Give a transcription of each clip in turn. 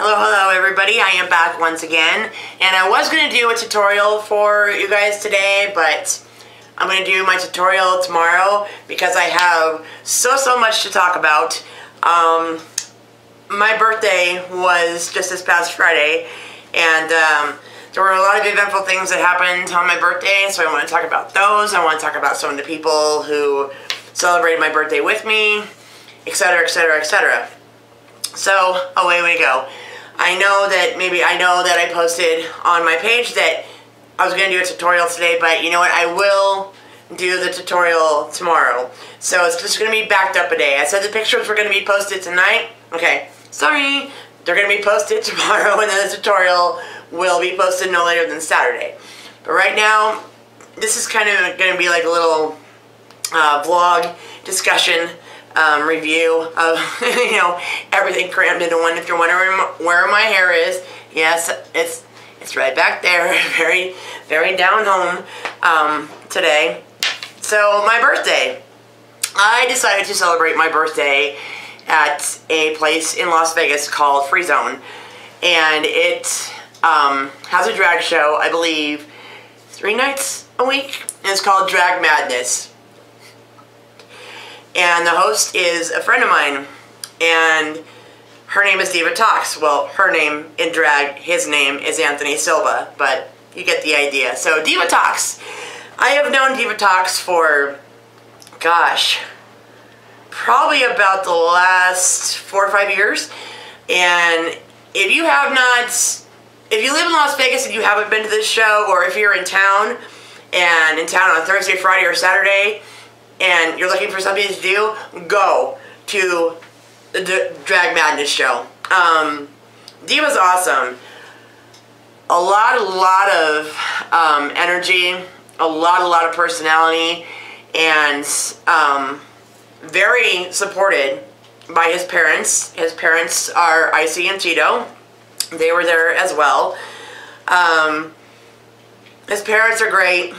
Hello everybody, I am back once again, and I was going to do a tutorial for you guys today, but I'm going to do my tutorial tomorrow because I have so much to talk about. My birthday was just this past Friday, and there were a lot of eventful things that happened on my birthday, so I want to talk about those. I want to talk about some of the people who celebrated my birthday with me, etc, etc, etc. So, away we go. I know that I posted on my page that I was going to do a tutorial today, but you know what, I will do the tutorial tomorrow. So it's just going to be backed up a day. I said the pictures were going to be posted tonight. Okay, sorry, they're going to be posted tomorrow, and then the tutorial will be posted no later than Saturday. But right now, this is kind of going to be like a little vlog discussion review of, everything crammed into one. If you're wondering where my hair is, yes, it's right back there, very down home today. So my birthday, I decided to celebrate my birthday at a place in Las Vegas called Free Zone, and it has a drag show, I believe, 3 nights a week, and it's called Drag Madness. And the host is a friend of mine, and her name is Diva Talks. Well, her name in drag, his name is Anthony Silva, but you get the idea. So, Diva Talks. I have known Diva Talks for, gosh, probably about the last 4 or 5 years. And if you live in Las Vegas and you haven't been to this show, or if you're in town on Thursday, Friday, or Saturday, and you're looking for something to do, go to the Drag Madness show. Diva's awesome. A lot of energy, a lot of personality, and very supported by his parents. His parents are Icy and Tito. They were there as well. His parents are great.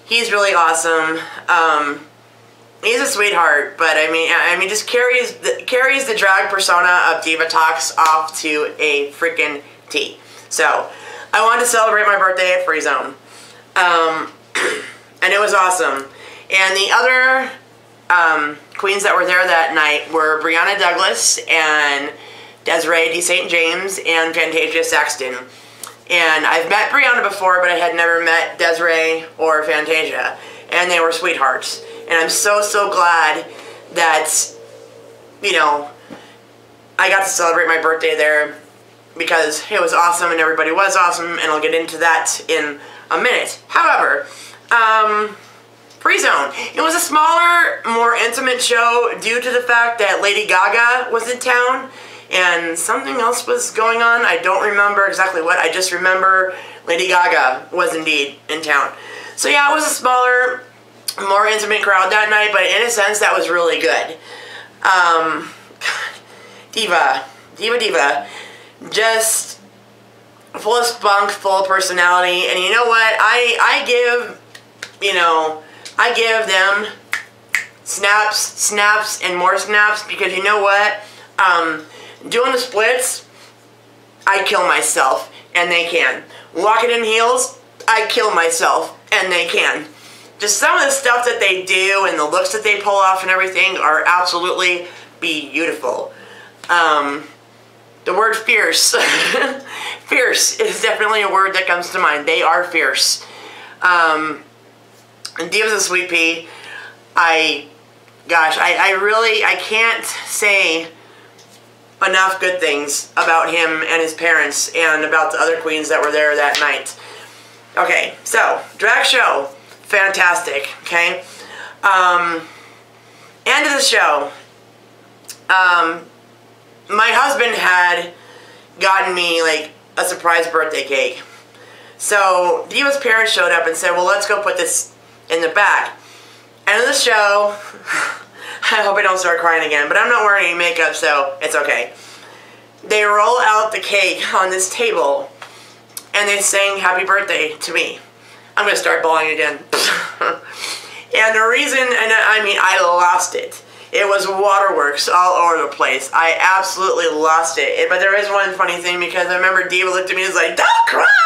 He's really awesome. He's a sweetheart, but I mean, just carries the drag persona of Diva Talks off to a freaking T. So, I wanted to celebrate my birthday at Free Zone, and it was awesome. And the other queens that were there that night were Brianna Douglas and Desiree D. St. James and Fantasia Saxton. And I've met Brianna before, but I had never met Desiree or Fantasia, and they were sweethearts. And I'm so glad that, I got to celebrate my birthday there because it was awesome and everybody was awesome, and I'll get into that in a minute. However, Free Zone. It was a smaller, more intimate show due to the fact that Lady Gaga was in town and something else was going on. I don't remember exactly what. I just remember Lady Gaga was indeed in town. So yeah, it was a smaller, more intimate crowd that night, but in a sense that was really good. Diva, just full of spunk, full of personality, and you know what? I give them snaps, and more snaps, because you know what? Doing the splits, I kill myself, and they can. Walking in heels, I kill myself, and they can. Just some of the stuff that they do and the looks that they pull off and everything are absolutely beautiful. The word fierce. Fierce is definitely a word that comes to mind. They are fierce. And Diva's a sweet pea. I can't say enough good things about him and his parents and about the other queens that were there that night. Okay, so, drag show. Fantastic, okay? End of the show. My husband had gotten me, like, a surprise birthday cake. So, Diva's parents showed up and said, well, let's go put this in the back. End of the show. I hope I don't start crying again, but I'm not wearing any makeup, so it's okay. They roll out the cake on this table, and they sang happy birthday to me. I'm going to start bawling again. And the reason, I lost it. It was waterworks all over the place. I absolutely lost it. But there is one funny thing, because I remember Diva looked at me and was like, "Don't cry!"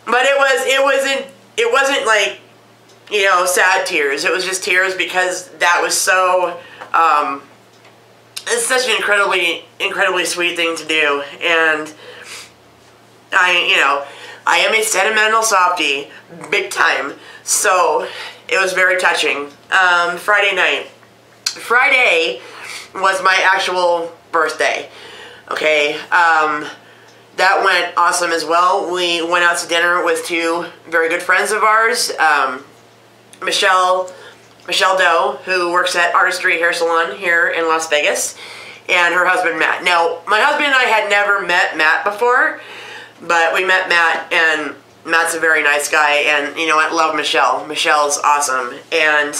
But it wasn't like, you know, sad tears. It was just tears because that was so, it's such an incredibly sweet thing to do. And I am a sentimental softie, big time. So it was very touching. Friday night. Friday was my actual birthday. Okay. That went awesome as well. We went out to dinner with two very good friends of ours. Michelle Doe, who works at Artistry Hair Salon here in Las Vegas, and her husband Matt. Now, my husband and I had never met Matt before, but we met Matt, and Matt's a very nice guy, and you know what, love Michelle. Michelle's awesome, and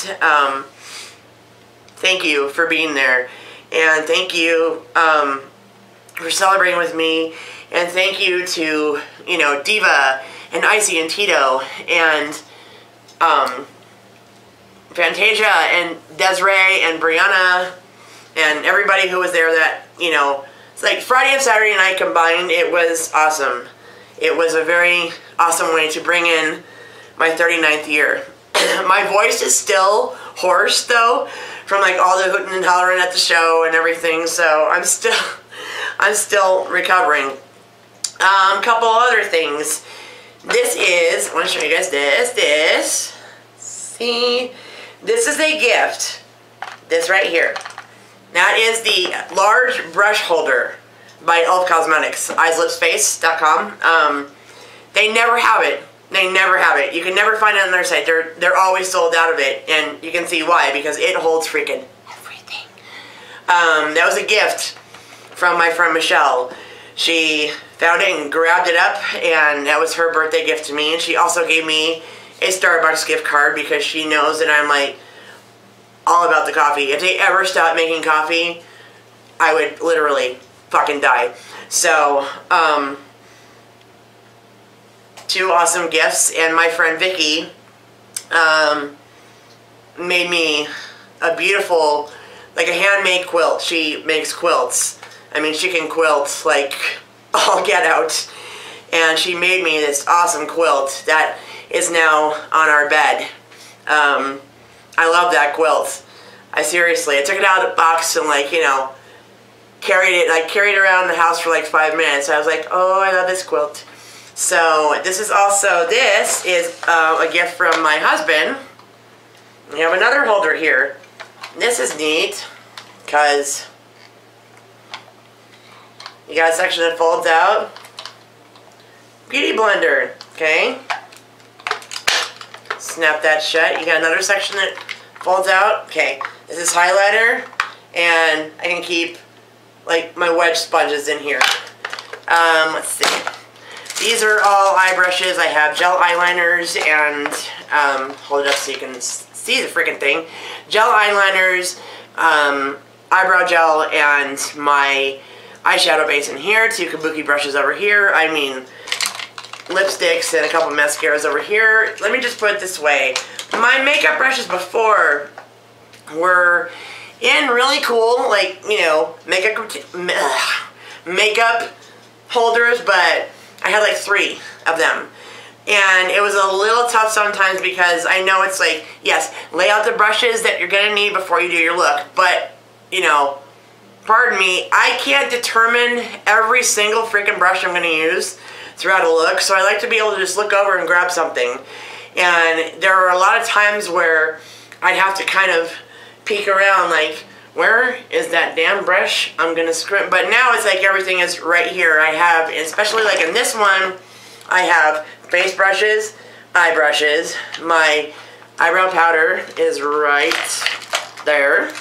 thank you for being there, and thank you for celebrating with me, and thank you to, you know, Diva, and Icy, and Tito, and Fantasia, and Desiree, and Brianna, and everybody who was there that, you know, it's like Friday and Saturday night combined. It was awesome. It was a very awesome way to bring in my 39th year. My voice is still hoarse, though, from like all the hooting and hollering at the show and everything, so I'm still recovering. Couple other things. This is, I want to show you guys this. See? This is a gift. This right here. That is the large brush holder by Elf Cosmetics. EyesLipsFace.com. They never have it. They never have it. You can never find it on their site. They're always sold out of it, and you can see why, because it holds freaking everything. That was a gift from my friend Michelle. She found it and grabbed it up, and that was her birthday gift to me. And she also gave me a Starbucks gift card, because she knows that I'm like all about the coffee. If they ever stop making coffee, I would literally fucking die. So, two awesome gifts, and my friend Vicky made me a beautiful, like a handmade quilt. She makes quilts. I mean, she can quilt like all get out. And she made me this awesome quilt that is now on our bed. I love that quilt. I took it out of the box and, like, you know, carried it around the house for like 5 minutes. I was like, oh, I love this quilt. So this is a gift from my husband. We have another holder here. This is neat because you got a section that folds out. Beauty blender, okay? Snap that shut. You got another section that folds out. Okay, this is highlighter, and I can keep like my wedge sponges in here. Let's see. These are all eye brushes. I have gel eyeliners and hold it up so you can see the freaking thing. Gel eyeliners, eyebrow gel, and my eyeshadow base in here. Two kabuki brushes over here. I mean, lipsticks and a couple mascaras over here. Let me just put it this way. My makeup brushes before were in really cool, like, you know, makeup holders, but I had like 3 of them. And it was a little tough sometimes because I know it's like, yes, lay out the brushes that you're going to need before you do your look. But, you know, pardon me, I can't determine every single freaking brush I'm going to use throughout a look. So I like to be able to just look over and grab something. And there are a lot of times where I'd have to kind of peek around like, where is that damn brush? I'm going to scrimp. But now it's like everything is right here. I have, especially like in this one, I have face brushes, eye brushes. My eyebrow powder is right there.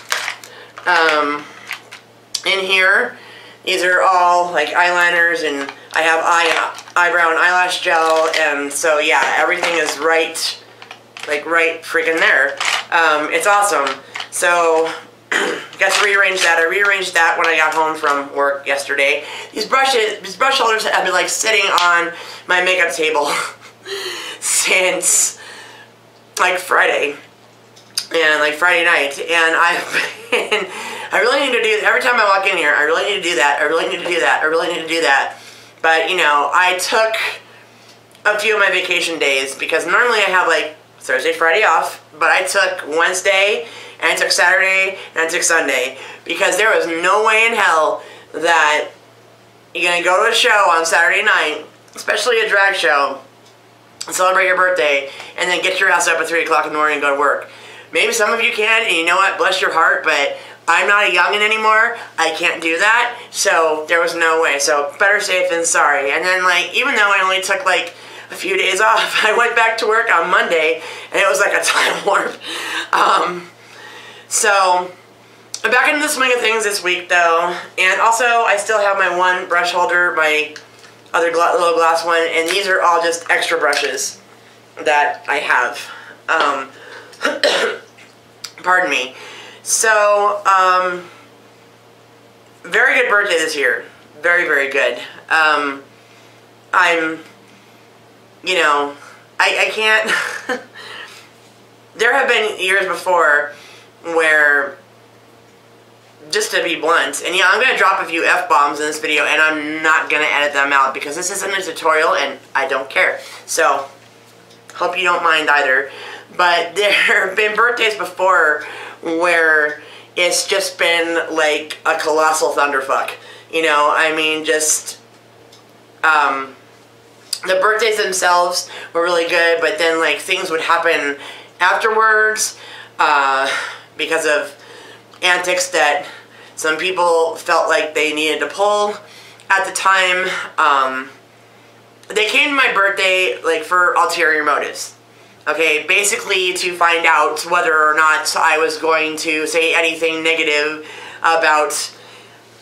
In here, these are all like eyeliners, and I have eyebrow and eyelash gel, and so yeah, everything is right freaking there. It's awesome. So, got to rearrange that. I rearranged that when I got home from work yesterday. These brush holders have been like sitting on my makeup table since like Friday. and like Friday night, and I really need to do, every time I walk in here, I really need to do that, I really need to do that, I really need to do that. But, you know, I took a few of my vacation days, because normally I have like Thursday, Friday off, but I took Wednesday, and I took Saturday, and I took Sunday, because there was no way in hell that you're going to go to a show on Saturday night, especially a drag show, celebrate your birthday, and then get your ass up at 3 o'clock in the morning and go to work. Maybe some of you can, and you know what, bless your heart, but I'm not a youngin' anymore. I can't do that, so there was no way. So better safe than sorry. And then, like, even though I only took like a few days off, I went back to work on Monday, and it was like a time warp. So I'm back into the swing of things this week, though, and also I still have my one brush holder, my other little glass one, and these are all just extra brushes that I have. Pardon me. So, very good birthday this year. Very, very good. I'm, you know, I can't, there have been years before where, just to be blunt, and yeah, I'm going to drop a few F-bombs in this video, and I'm not going to edit them out, because this isn't a tutorial, and I don't care. So, hope you don't mind either. But there have been birthdays before where it's just been like a colossal thunderfuck. You know, I mean, just, the birthdays themselves were really good, but then like things would happen afterwards, because of antics that some people felt like they needed to pull at the time. They came to my birthday like for ulterior motives. Okay, basically to find out whether or not I was going to say anything negative about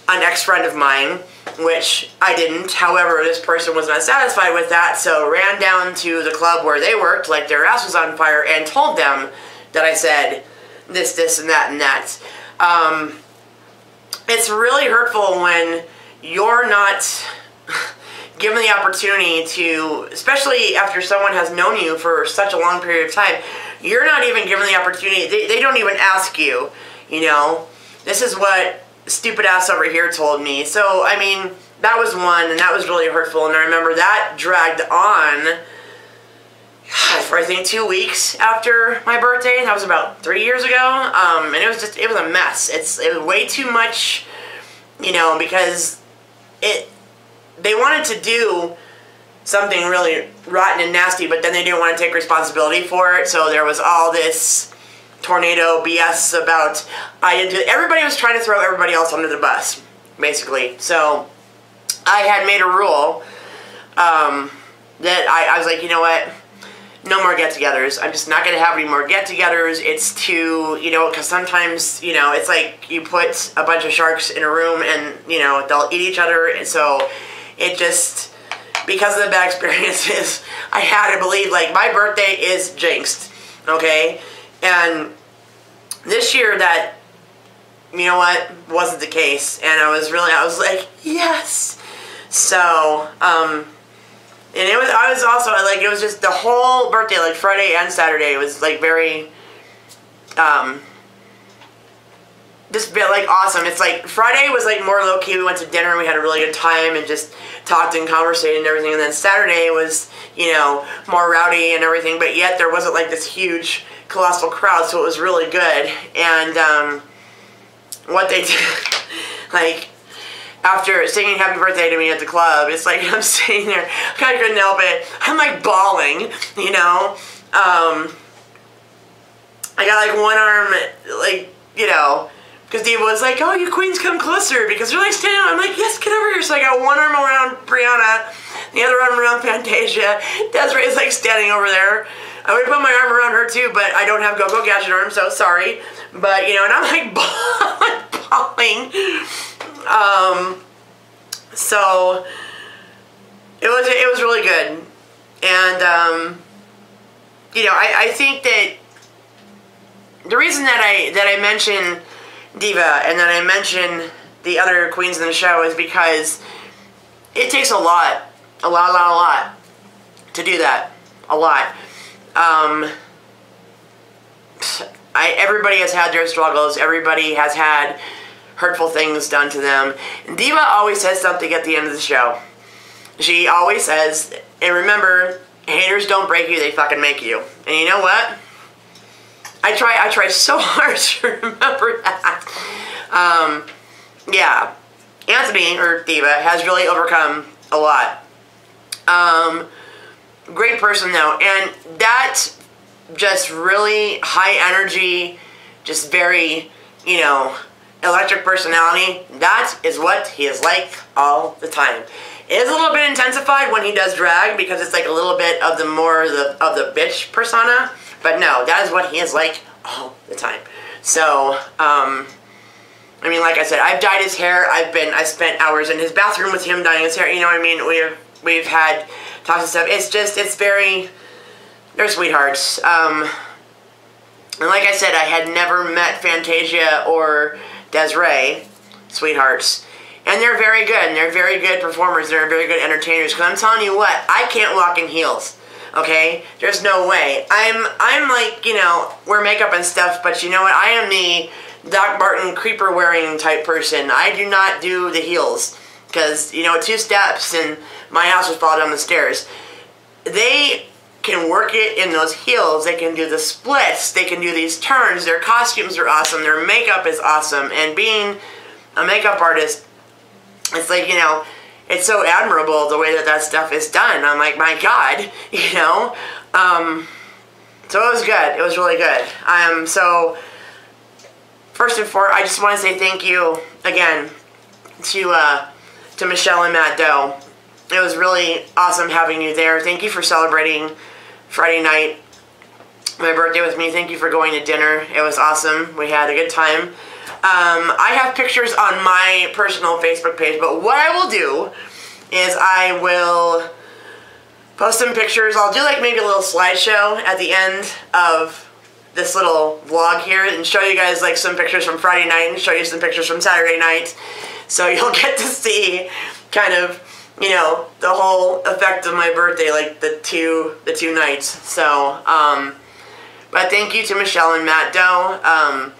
an ex-friend of mine, which I didn't. However, this person was not satisfied with that, so ran down to the club where they worked, like their ass was on fire, and told them that I said this, this, and that, and that. It's really hurtful when you're not given the opportunity to, especially after someone has known you for such a long period of time, you're not even given the opportunity, they don't even ask you, you know. This is what stupid ass over here told me. So, I mean, that was one, and that was really hurtful, and I remember that dragged on for I think 2 weeks after my birthday. That was about 3 years ago, and it was a mess. It was way too much, you know, because they wanted to do something really rotten and nasty, but then they didn't want to take responsibility for it, so there was all this tornado BS about, everybody was trying to throw everybody else under the bus, basically. So I had made a rule that I was like, you know what, no more get-togethers. I'm just not going to have any more get-togethers. It's too, you know, because sometimes, you know, it's like you put a bunch of sharks in a room and, you know, they'll eat each other, and so it just, because of the bad experiences, I had to believe, like, my birthday is jinxed, okay? And this year that, you know what, wasn't the case, and I was like, yes! So, and I was also, like, it was just the whole birthday, like, Friday and Saturday was, like, very, just like awesome. It's like Friday was like more low key. We went to dinner and we had a really good time and just talked and conversated and everything. And then Saturday was, you know, more rowdy and everything, but yet there wasn't like this huge colossal crowd, so it was really good. And what they did, like, after singing happy birthday to me at the club, it's like I'm sitting there, I kind of couldn't help it. I'm like bawling, you know. I got like one arm, like, you know, because Diva was like, oh, you queens come closer, because they're like standing on. I'm like, yes, get over here. So I got one arm around Brianna, the other arm around Fantasia. Desiree is like standing over there. I would put my arm around her too, but I don't have Go-Go Gadget arm, so sorry. But, you know, and I'm like bawling. So it was really good. And, you know, I think that the reason that I mention Diva and that I mention the other queens in the show is because it takes a lot to do that. A lot. everybody has had their struggles. Everybody has had hurtful things done to them. And Diva always says something at the end of the show. She always says, and remember, haters don't break you, they fucking make you. And you know what? I try so hard to remember that. Yeah. Anthony, or Diva, has really overcome a lot. Great person, though. And that just really high energy, just very, you know, electric personality. That is what he is like all the time. It is a little bit intensified when he does drag because it's like a little bit of the the bitch persona. But no, that is what he is like all the time. So, I mean, like I said, I've dyed his hair. I spent hours in his bathroom with him dyeing his hair. You know what I mean? We've had talks and stuff. It's very, they're sweethearts. And like I said, I had never met Fantasia or Desiree, sweethearts. And they're very good, and they're very good performers, they're very good entertainers, because I'm telling you what, I can't walk in heels, okay? There's no way. I'm like, you know, wear makeup and stuff, but you know what, I am the Doc Martin creeper wearing type person. I do not do the heels, because, you know, 2 steps and my house would fall down the stairs. They can work it in those heels, they can do the splits, they can do these turns, their costumes are awesome, their makeup is awesome, and being a makeup artist, it's like, you know, it's so admirable the way that stuff is done. I'm like, my God, you know. So it was good. It was really good. So first and foremost, I just want to say thank you again to Michelle and Matt Doe. It was really awesome having you there. Thank you for celebrating Friday night, my birthday with me. Thank you for going to dinner. It was awesome. We had a good time. I have pictures on my personal Facebook page, but what I will do is I will post some pictures. I'll do like maybe a little slideshow at the end of this little vlog here and show you guys like some pictures from Friday night and show you some pictures from Saturday night. So you'll get to see kind of, you know, the whole effect of my birthday, like the two nights. So, but thank you to Michelle and Matt Doe.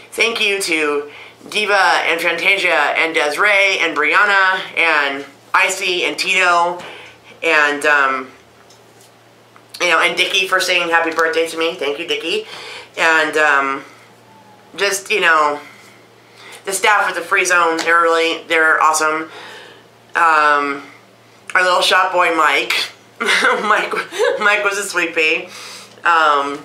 Thank you to Diva and Fantasia and Desiree and Brianna and Icy and Tito and, you know, and Dickie for saying happy birthday to me. Thank you, Dickie. And, just, you know, the staff at the Free Zone, they're awesome. Our little shop boy, Mike. Mike was a sweet pea. And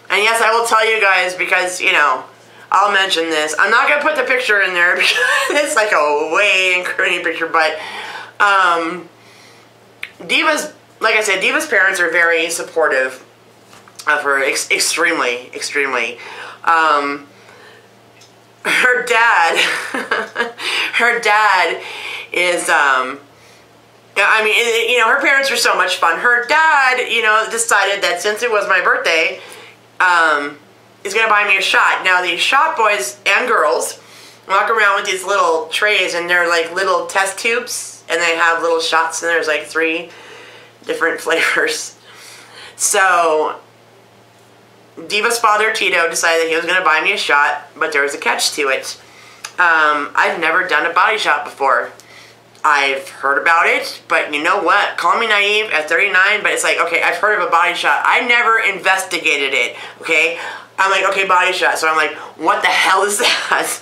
yes, I will tell you guys because, you know, I'll mention this. I'm not going to put the picture in there because it's like a way incriminating picture, but Diva's, like I said, Diva's parents are very supportive of her, extremely. Her dad is, I mean, you know, her parents are so much fun. Her dad, you know, decided that since it was my birthday, is going to buy me a shot. Now, these shot boys and girls walk around with these little trays, and they're like little test tubes, and they have little shots, and there's like 3 different flavors. So, Diva's father, Tito, decided that he was going to buy me a shot, but there was a catch to it. I've never done a body shot before. I've heard about it, but you know what? Call me naive at 39, but it's like, okay, I've heard of a body shot. I never investigated it, okay? I'm like, okay, body shot. So I'm like, what the hell is that?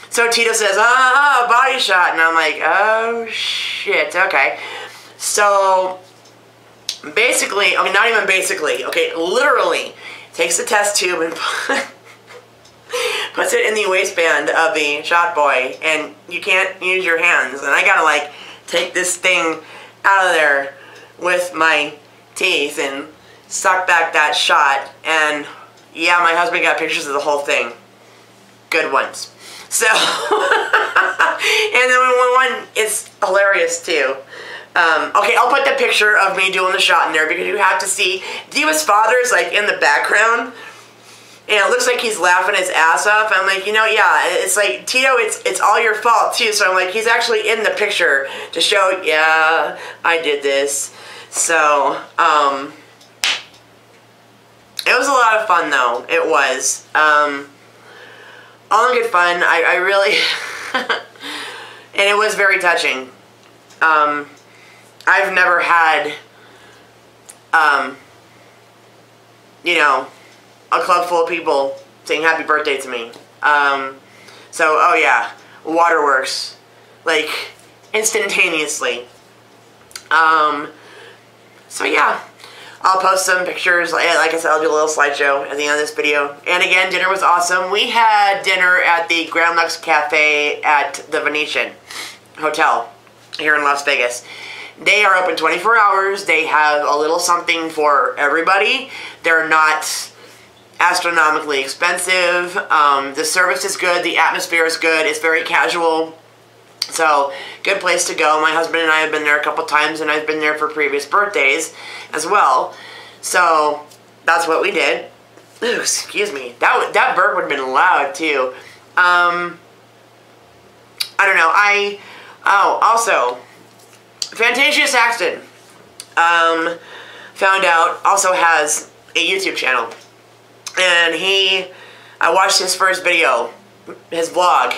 So Tito says, body shot. And I'm like, oh, shit, okay. So basically, okay, not even basically, okay, literally takes the test tube and puts it in the waistband of the shot boy, and you can't use your hands. And I gotta like take this thing out of there with my teeth and suck back that shot. And yeah, my husband got pictures of the whole thing. Good ones. So, and then one is hilarious too. Okay, I'll put the picture of me doing the shot in there because you have to see Diva's father is like in the background. And it looks like he's laughing his ass off. I'm like, you know, yeah, it's like, Tito, it's all your fault, too. So I'm like, he's actually in the picture to show, yeah, I did this. So, It was a lot of fun, though. It was. All in good fun. I really... and it was very touching. I've never had, you know, a club full of people saying happy birthday to me. So, oh yeah, waterworks. Like, instantaneously. So yeah, I'll post some pictures. Like I said, I'll do a little slideshow at the end of this video. And again, dinner was awesome. We had dinner at the Grand Lux Cafe at the Venetian Hotel here in Las Vegas. They are open 24 hours. They have a little something for everybody. They're not astronomically expensive. The service is good. The atmosphere is good. It's very casual. So, good place to go. My husband and I have been there a couple times, and I've been there for previous birthdays as well. So, that's what we did. Ooh, excuse me. That burp would have been loud, too. I don't know. Oh, also, Fantasia Saxton, found out, also has a YouTube channel. And I watched his first video, his vlog,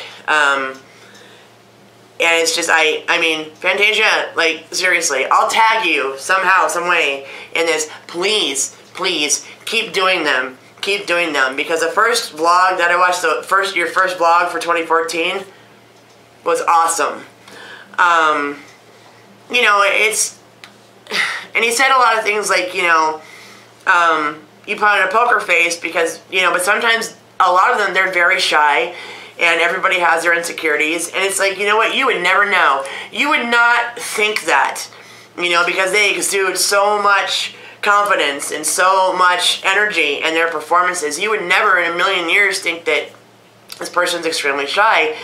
and it's just, I mean, Fantasia, like, seriously, I'll tag you somehow, some way in this. Please, please, keep doing them. Keep doing them. Because the first vlog that I watched, your first vlog for 2014 was awesome. You know, and he said a lot of things like, you know, you put on a poker face because, you know, but sometimes a lot of them, they're very shy. And everybody has their insecurities. And it's like, you know what? You would never know. You would not think that, you know, because they exude so much confidence and so much energy in their performances. You would never in a million years think that this person's extremely shy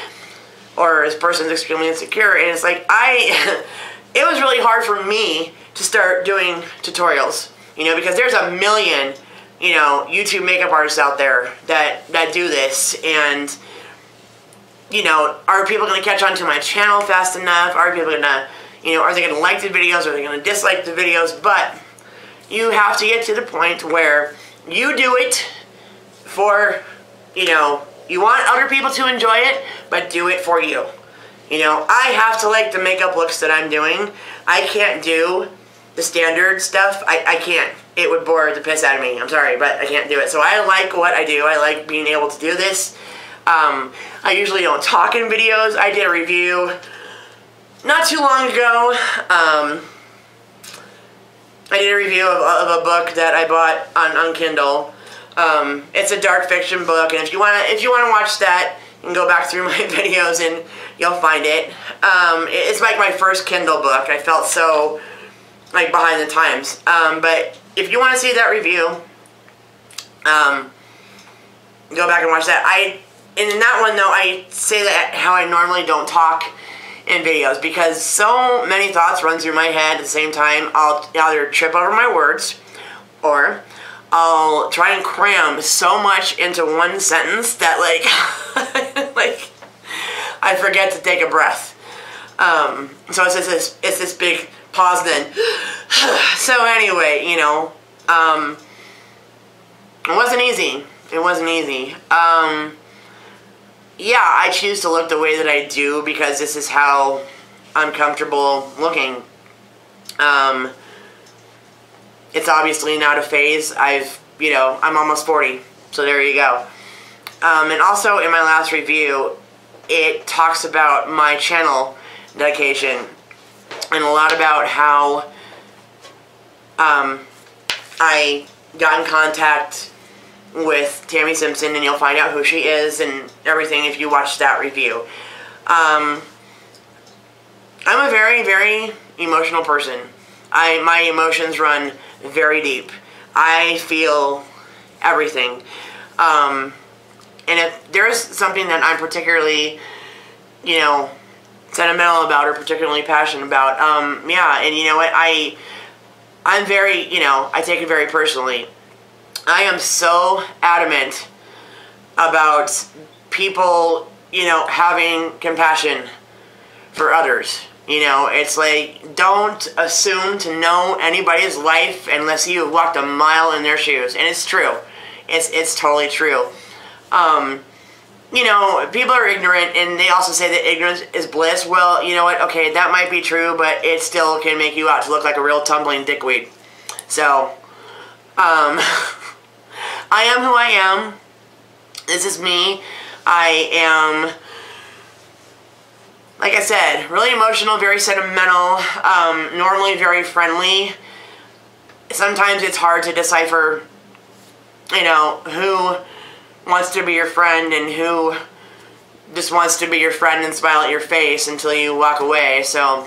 or this person's extremely insecure. And it's like, it was really hard for me to start doing tutorials, you know, because there's a million, you know, YouTube makeup artists out there that do this. And you know, are people going to catch on to my channel fast enough? Are people going to, you know, are they going to like the videos? Are they going to dislike the videos? But you have to get to the point where you do it for, you know, you want other people to enjoy it, but do it for you. You know, I have to like the makeup looks that I'm doing. I can't do the standard stuff. I can't. It would bore the piss out of me. I'm sorry, but I can't do it. So I like what I do. I like being able to do this. I usually don't talk in videos. I did a review not too long ago. I did a review of a book that I bought on Kindle. It's a dark fiction book, and if you wanna watch that, you can go back through my videos and you'll find it. It's like my first Kindle book. I felt so like behind the times. But if you want to see that review, go back and watch that. And in that one, though, I say that how I normally don't talk in videos because so many thoughts run through my head at the same time. I'll either trip over my words or I'll try and cram so much into one sentence that, like, like I forget to take a breath. So it's this big pause then. So anyway, you know, it wasn't easy. It wasn't easy. Yeah, I choose to look the way that I do because this is how I'm comfortable looking. It's obviously not a phase. I'm almost 40, so there you go. And also in my last review, it talks about my channel dedication and a lot about how I got in contact with Tammy Simpson, and you'll find out who she is and everything if you watch that review. I'm a very, very emotional person. My emotions run very deep. I feel everything. And if there's something that I'm particularly, you know, sentimental about or particularly passionate about, yeah, and you know what, I'm very, you know, I take it very personally. I am so adamant about people, you know, having compassion for others. You know, it's like, don't assume to know anybody's life unless you have walked a mile in their shoes. And it's true. It's totally true. You know, people are ignorant, and they also say that ignorance is bliss. Well, you know what? Okay, that might be true, but it still can make you out to look like a real tumbling dickweed. So, I am who I am. This is me. I am, like I said, really emotional, very sentimental, normally very friendly. Sometimes it's hard to decipher, you know, who wants to be your friend and who just wants to be your friend and smile at your face until you walk away. So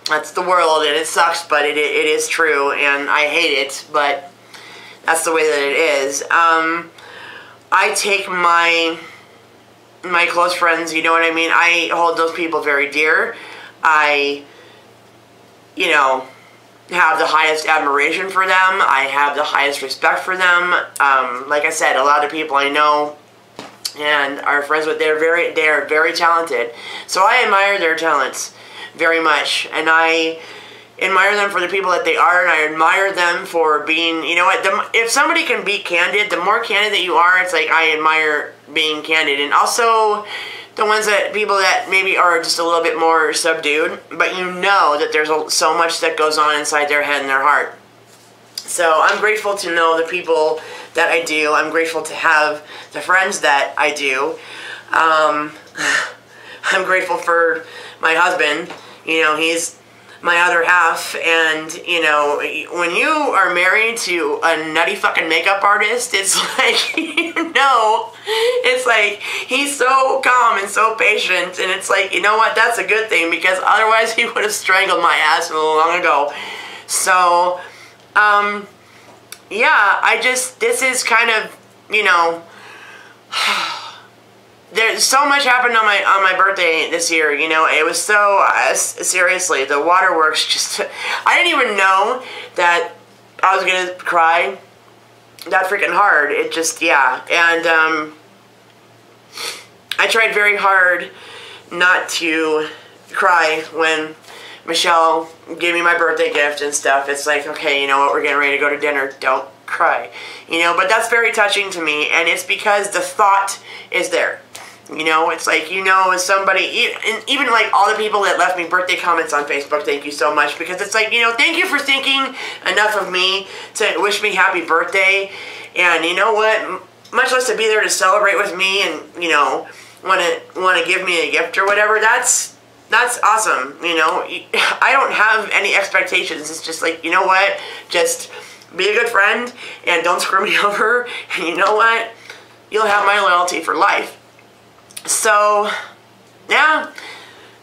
that's the world, and it sucks, but it is true, and I hate it, but that's the way that it is. I take my close friends, you know what I mean? I hold those people very dear. I, you know, have the highest admiration for them. I have the highest respect for them. Like I said, a lot of people I know and are friends with, they are very talented. So I admire their talents very much, and I admire them for the people that they are, and I admire them for being, you know what, if somebody can be candid, the more candid that you are, it's like I admire being candid. And also the ones that, people that maybe are just a little bit more subdued, but you know that there's so much that goes on inside their head and their heart. So I'm grateful to know the people that I do. I'm grateful to have the friends that I do. I'm grateful for my husband. You know, he's my other half, and you know, when you are married to a nutty fucking makeup artist, it's like, you know, it's like he's so calm and so patient, and it's like, you know what, that's a good thing, because otherwise he would have strangled my ass long ago. So yeah, this is kind of, you know, there's so much happened on my birthday this year, you know. It was so, seriously, the waterworks just, I didn't even know that I was gonna cry that freaking hard. It just, yeah, and I tried very hard not to cry when Michelle gave me my birthday gift and stuff. It's like, okay, you know what, we're getting ready to go to dinner, don't cry, you know. But that's very touching to me, and it's because the thought is there. You know, it's like, you know, as somebody, and even like all the people that left me birthday comments on Facebook, thank you so much, because it's like, you know, thank you for thinking enough of me to wish me happy birthday, and you know what, much less to be there to celebrate with me, and you know, want to give me a gift or whatever. That's awesome. You know, I don't have any expectations. It's just like, you know what, just be a good friend and don't screw me over, and you know what, you'll have my loyalty for life. So, yeah,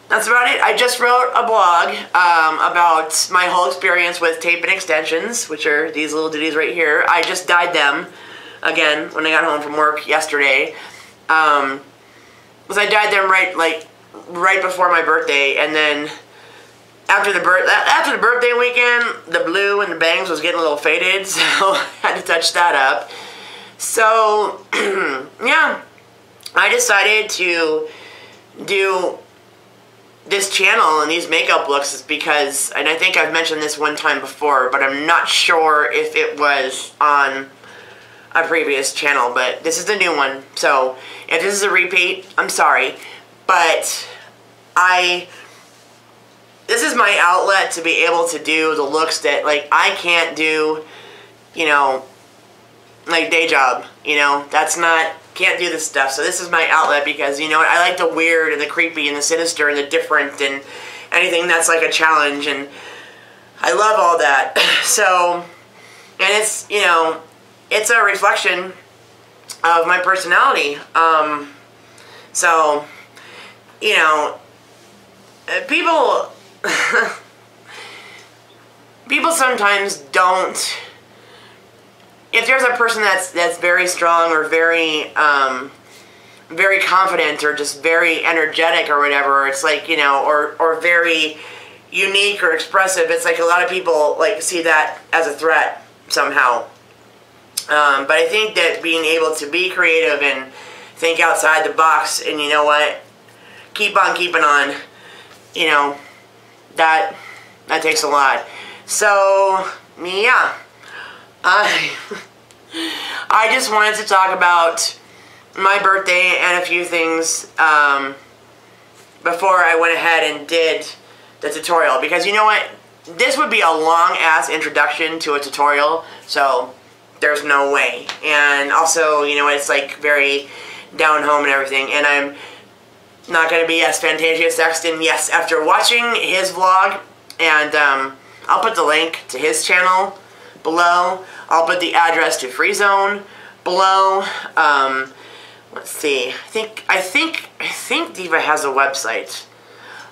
that's about it. I just wrote a blog about my whole experience with tape and extensions, which are these little ditties right here. I just dyed them again when I got home from work yesterday. Because I dyed them right before my birthday, and then after the birthday weekend, the blue and the bangs was getting a little faded, so I had to touch that up. So, yeah. I decided to do this channel and these makeup looks because, and I think I've mentioned this one time before, but I'm not sure if it was on a previous channel, but this is the new one. So if this is a repeat, I'm sorry, but this is my outlet to be able to do the looks that, like, I can't do, you know, like day job, you know, can't do this stuff. So this is my outlet because, you know, I like the weird and the creepy and the sinister and the different and anything that's like a challenge, and I love all that. So, and it's, you know, it's a reflection of my personality. So, you know, people sometimes don't. If there's a person that's very strong or very very confident or just very energetic or whatever, it's like, you know, or very unique or expressive, it's like a lot of people like see that as a threat somehow. But I think that being able to be creative and think outside the box and, you know what, keep on keeping on, you know, that takes a lot. So, yeah. I just wanted to talk about my birthday and a few things before I went ahead and did the tutorial. Because you know what? This would be a long-ass introduction to a tutorial, so there's no way. And also, you know, it's like very down-home and everything. And I'm not going to be as Fantasia Sexton. Yes, after watching his vlog, and I'll put the link to his channel below. I'll put the address to Freezone below. Let's see. I think Diva has a website.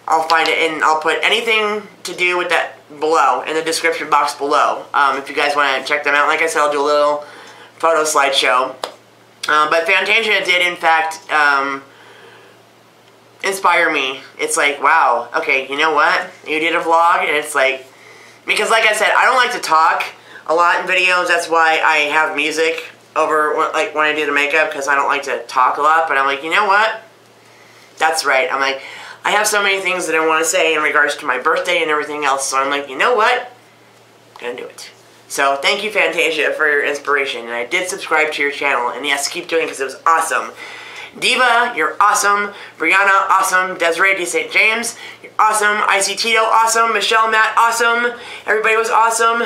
I'll find it and I'll put anything to do with that below in the description box below. If you guys want to check them out, like I said, I'll do a little photo slideshow. But Fantasia did in fact inspire me. It's like, wow, okay, you know what? You did a vlog, and it's like, because like I said, I don't like to talk a lot in videos. That's why I have music over, like, when I do the makeup, because I don't like to talk a lot. But I'm like, you know what? That's right. I'm like, I have so many things that I want to say in regards to my birthday and everything else. So I'm like, you know what? I'm gonna do it. So thank you, Fantasia, for your inspiration. And I did subscribe to your channel. And yes, keep doing it because it was awesome. Diva, you're awesome. Brianna, awesome. Desiree D. St. James, you're awesome. IC Tito, awesome. Michelle, Matt, awesome. Everybody was awesome.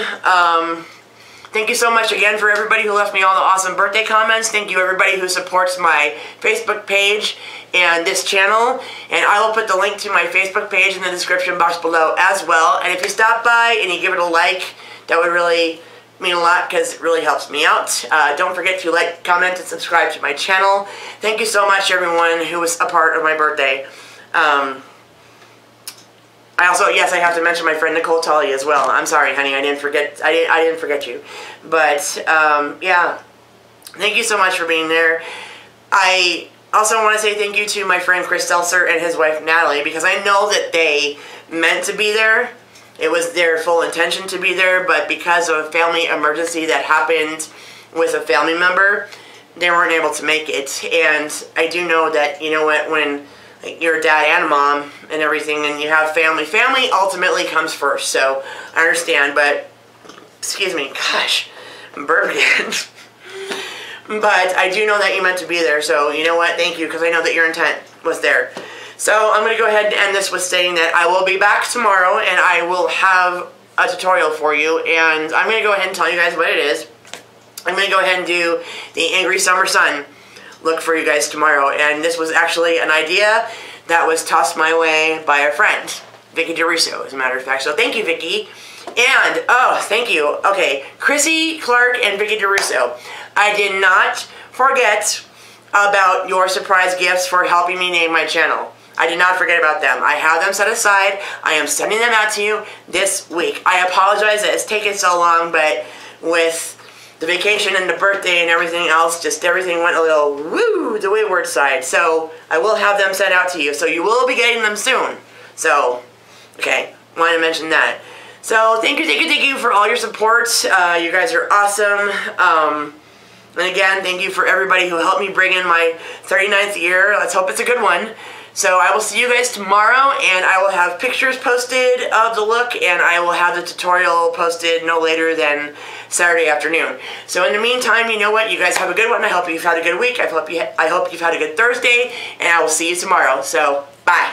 Thank you so much again for everybody who left me all the awesome birthday comments. Thank you everybody who supports my Facebook page and this channel. And I will put the link to my Facebook page in the description box below as well. And if you stop by and you give it a like, that would really mean a lot because it really helps me out. Don't forget to like, comment, and subscribe to my channel. Thank you so much everyone who was a part of my birthday. I also, yes, I have to mention my friend Nicole Tully as well. I'm sorry, honey, I didn't forget you. But yeah, thank you so much for being there. I also want to say thank you to my friend Chris Seltzer and his wife Natalie, because I know that they meant to be there. It was their full intention to be there, but because of a family emergency that happened with a family member, they weren't able to make it. And I do know that, you know what, when you're a dad and a mom and everything and you have family ultimately comes first. So I understand, but excuse me, gosh, I'm burping again. But I do know that you meant to be there, so you know what, thank you, because I know that your intent was there. So I'm going to go ahead and end this with stating that I will be back tomorrow and I will have a tutorial for you, and I'm going to go ahead and tell you guys what it is. I'm going to go ahead and do the Angry Summer Sun look for you guys tomorrow, and this was actually an idea that was tossed my way by a friend, Vicky DeRusso, as a matter of fact. So thank you, Vicky. And, oh, thank you. Okay, Chrissy Clark and Vicky DeRusso. I did not forget about your surprise gifts for helping me name my channel. I did not forget about them. I have them set aside. I am sending them out to you this week. I apologize that it's taken so long, but with the vacation and the birthday and everything else, just everything went a little woo, the wayward side. So I will have them sent out to you. So you will be getting them soon. So, okay, wanted to mention that. So thank you for all your support. You guys are awesome. And again, thank you for everybody who helped me bring in my 39th year. Let's hope it's a good one. So I will see you guys tomorrow, and I will have pictures posted of the look, and I will have the tutorial posted no later than Saturday afternoon. So in the meantime, you know what? You guys have a good one. I hope you've had a good week. I hope you've had a good Thursday, and I will see you tomorrow. So, bye.